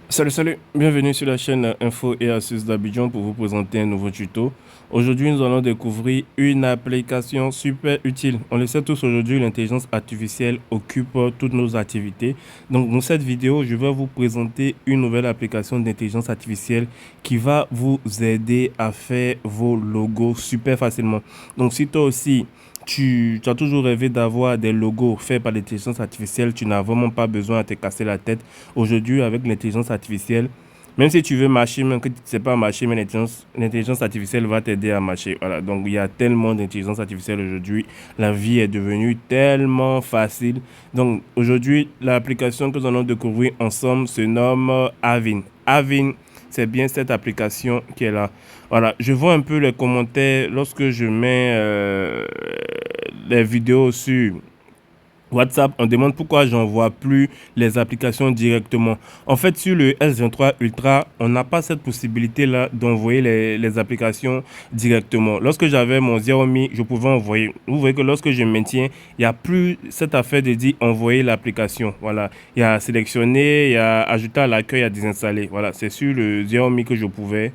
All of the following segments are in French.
Salut, bienvenue sur la chaîne Info et Astuces d'Abidjan pour vous présenter un nouveau tuto. Aujourd'hui, nous allons découvrir une application super utile. On le sait tous aujourd'hui, l'intelligence artificielle occupe toutes nos activités. Donc, dans cette vidéo, je vais vous présenter une nouvelle application d'intelligence artificielle qui va vous aider à faire vos logos super facilement. Donc, si toi aussi, tu as toujours rêvé d'avoir des logos faits par l'intelligence artificielle, tu n'as vraiment pas besoin de te casser la tête. Aujourd'hui, avec l'intelligence artificielle, même si tu veux marcher, même que tu ne sais pas marcher, mais l'intelligence artificielle va t'aider à marcher. Voilà. Donc, il y a tellement d'intelligence artificielle aujourd'hui. La vie est devenue tellement facile. Donc, aujourd'hui, l'application que nous allons découvrir ensemble se nomme Avin. Avin, c'est bien cette application qui est là. Voilà. Je vois un peu les commentaires lorsque je mets les vidéos sur WhatsApp. On demande pourquoi j'envoie plus les applications directement. En fait, sur le S23 Ultra, on n'a pas cette possibilité-là d'envoyer les applications directement. Lorsque j'avais mon Xiaomi, je pouvais envoyer. Vous voyez que lorsque je maintiens, il n'y a plus cette affaire de dire envoyer l'application. Voilà. Il y a sélectionner, il y a ajouter à l'accueil, il y a désinstaller. Voilà. C'est sur le Xiaomi que je pouvais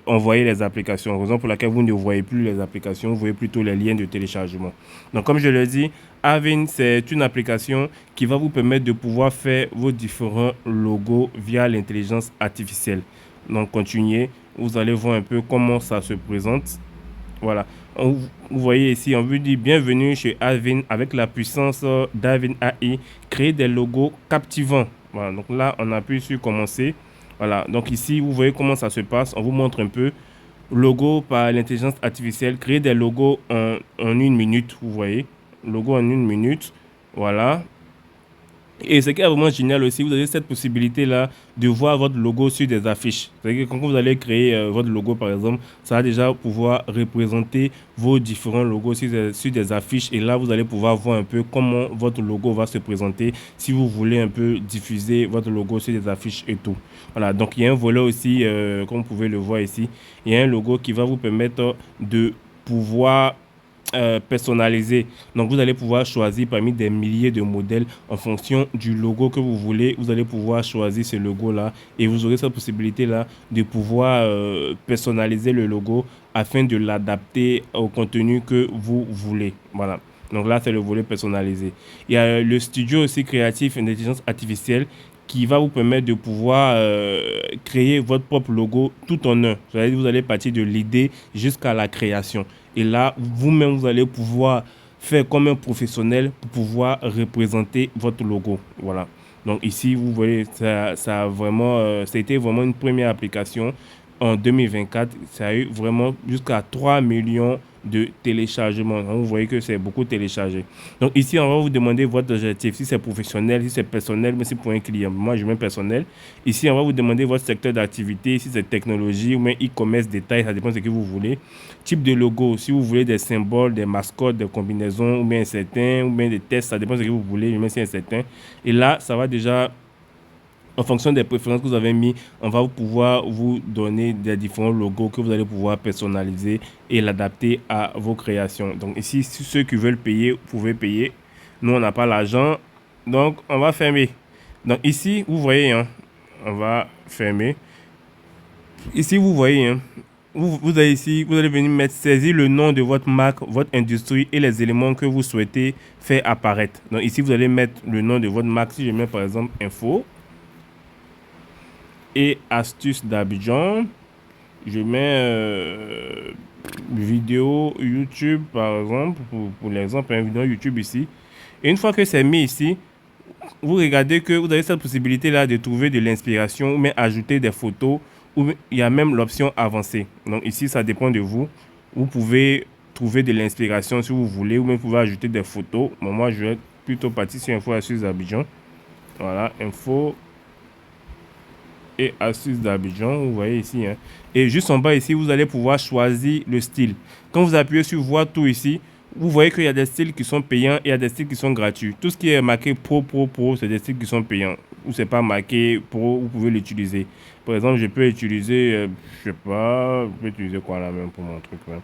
envoyer les applications. Raison pour laquelle vous ne voyez plus les applications, vous voyez plutôt les liens de téléchargement. Donc, comme je le dis, Avin, c'est une application qui va vous permettre de pouvoir faire vos différents logos via l'intelligence artificielle. Donc, continuez. Vous allez voir un peu comment ça se présente. Voilà. Vous voyez ici, on vous dit bienvenue chez Avin avec la puissance d'Avin AI. Créer des logos captivants. Voilà. Donc là, on appuie sur commencer. Voilà. Donc ici, vous voyez comment ça se passe. On vous montre un peu. Logo par l'intelligence artificielle. Créer des logos en une minute. Vous voyez. Logo en une minute. Voilà. Et ce qui est vraiment génial aussi, vous avez cette possibilité-là de voir votre logo sur des affiches. C'est-à-dire que quand vous allez créer votre logo, par exemple, ça va déjà pouvoir représenter vos différents logos sur des affiches. Et là, vous allez pouvoir voir un peu comment votre logo va se présenter si vous voulez un peu diffuser votre logo sur des affiches et tout. Voilà, donc il y a un volet aussi, comme vous pouvez le voir ici, il y a un logo qui va vous permettre de pouvoir personnalisé. Donc, vous allez pouvoir choisir parmi des milliers de modèles en fonction du logo que vous voulez. Vous allez pouvoir choisir ce logo-là et vous aurez cette possibilité-là de pouvoir personnaliser le logo afin de l'adapter au contenu que vous voulez. Voilà. Donc là, c'est le volet personnalisé. Il y a le studio aussi créatif d'intelligence artificielle qui va vous permettre de pouvoir créer votre propre logo tout en un. Vous allez partir de l'idée jusqu'à la création. Et là, vous-même, vous allez pouvoir faire comme un professionnel pour pouvoir représenter votre logo. Voilà. Donc ici, vous voyez, ça a vraiment, ça a été vraiment une première application en 2024. Ça a eu vraiment jusqu'à 3 millions de téléchargements. Donc, vous voyez que c'est beaucoup téléchargé. Donc ici, on va vous demander votre objectif. Si c'est professionnel, si c'est personnel, mais c'est pour un client. Moi, je mets personnel. Ici, on va vous demander votre secteur d'activité, si c'est technologie ou même e-commerce, détail, ça dépend de ce que vous voulez. Type de logo, si vous voulez des symboles, des mascottes, des combinaisons, ou bien incertain, ou bien des tests, ça dépend de ce que vous voulez, mais c'est incertain. Et là, ça va déjà, en fonction des préférences que vous avez mis, on va pouvoir vous donner des différents logos que vous allez pouvoir personnaliser et l'adapter à vos créations. Donc ici, si ceux qui veulent payer, vous pouvez payer. Nous, on n'a pas l'argent, donc on va fermer. Donc ici, vous voyez, hein, on va fermer. Ici, vous voyez, hein, vous allez ici, vous allez venir mettre, saisir le nom de votre marque, votre industrie et les éléments que vous souhaitez faire apparaître. Donc ici, vous allez mettre le nom de votre marque. Si je mets par exemple info et astuces d'Abidjan, je mets vidéo YouTube par exemple, pour l'exemple, une vidéo YouTube ici. Et une fois que c'est mis ici, vous regardez que vous avez cette possibilité-là de trouver de l'inspiration ou même ajouter des photos ou il y a même l'option avancée. Donc ici, ça dépend de vous. Vous pouvez trouver de l'inspiration si vous voulez ou même vous pouvez ajouter des photos. Bon, moi, je vais plutôt partir sur Info Astuces d'Abidjan. Voilà, Info et Astuces d'Abidjan, vous voyez ici. Hein. Et juste en bas ici, vous allez pouvoir choisir le style. Quand vous appuyez sur Voir tout ici, vous voyez qu'il y a des styles qui sont payants et il y a des styles qui sont gratuits. Tout ce qui est marqué pro, c'est des styles qui sont payants. Ou c'est pas marqué pro, vous pouvez l'utiliser. Par exemple, je peux utiliser, je sais pas, je peux utiliser quoi là même pour mon truc là.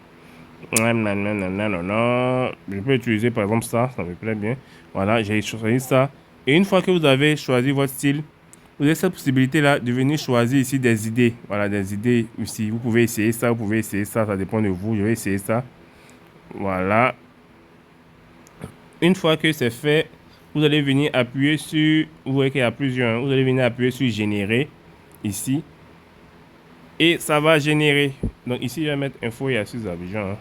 Non. Je peux utiliser par exemple ça me plaît bien. Voilà, j'ai choisi ça. Et une fois que vous avez choisi votre style, vous avez cette possibilité-là de venir choisir ici des idées. Voilà, des idées ici. Vous pouvez essayer ça, vous pouvez essayer ça, ça dépend de vous. Je vais essayer ça. Voilà. Une fois que c'est fait, vous allez venir appuyer sur, vous voyez qu'il y a plusieurs, vous allez venir appuyer sur générer ici et ça va générer. Donc ici je vais mettre info et astuces d'Abidjan,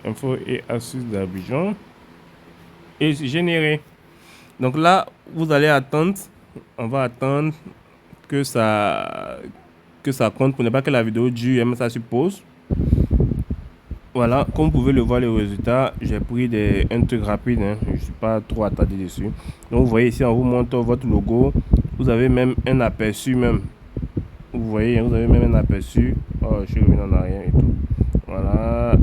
info et astuces d'Abidjan et générer. Donc là vous allez attendre, on va attendre que ça compte pour ne pas que la vidéo dure, mais ça suppose. Voilà, comme vous pouvez le voir, les résultats, j'ai pris un truc rapide, hein, je ne suis pas trop attardé dessus. Donc vous voyez ici, on vous montre votre logo, vous avez même un aperçu même. Vous voyez, vous avez même un aperçu. Oh, je suis revenu en arrière et tout. Voilà,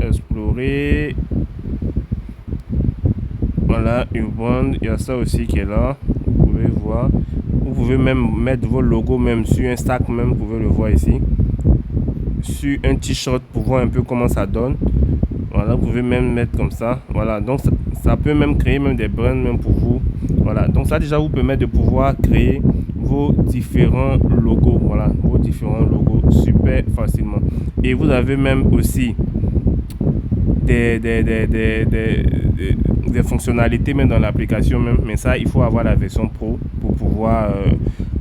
explorer. Voilà, Urban, il y a ça aussi qui est là, vous pouvez voir. Vous pouvez même mettre vos logos même sur un stack même, vous pouvez le voir ici. Sur un t-shirt pour voir un peu comment ça donne. Voilà, vous pouvez même mettre comme ça. Voilà, donc ça peut même créer même des brands même pour vous. Voilà, donc ça déjà vous permet de pouvoir créer vos différents logos. Voilà, vos différents logos super facilement. Et vous avez même aussi des fonctionnalités même dans l'application même, mais ça il faut avoir la version pro pour pouvoir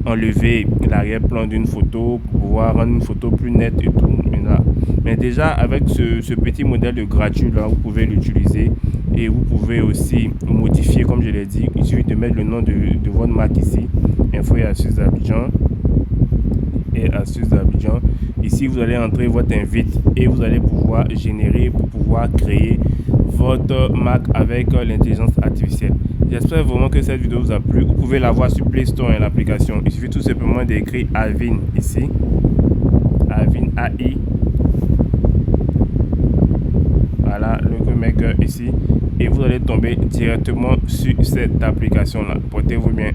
enlever l'arrière-plan d'une photo, pour pouvoir rendre une photo plus nette et tout. Mais déjà avec ce petit modèle de gratuit là, vous pouvez l'utiliser et vous pouvez aussi modifier comme je l'ai dit. Il suffit de mettre le nom de votre marque ici, info et astuces d'Abidjan et astuces d'Abidjan. Ici vous allez entrer votre invite et vous allez pouvoir générer pour pouvoir créer votre marque avec l'intelligence artificielle. J'espère vraiment que cette vidéo vous a plu. Vous pouvez la voir sur Play Store et l'application. Il suffit tout simplement d'écrire Avin ici. Avin AI. Voilà, le maker ici. Et vous allez tomber directement sur cette application là. Portez-vous bien.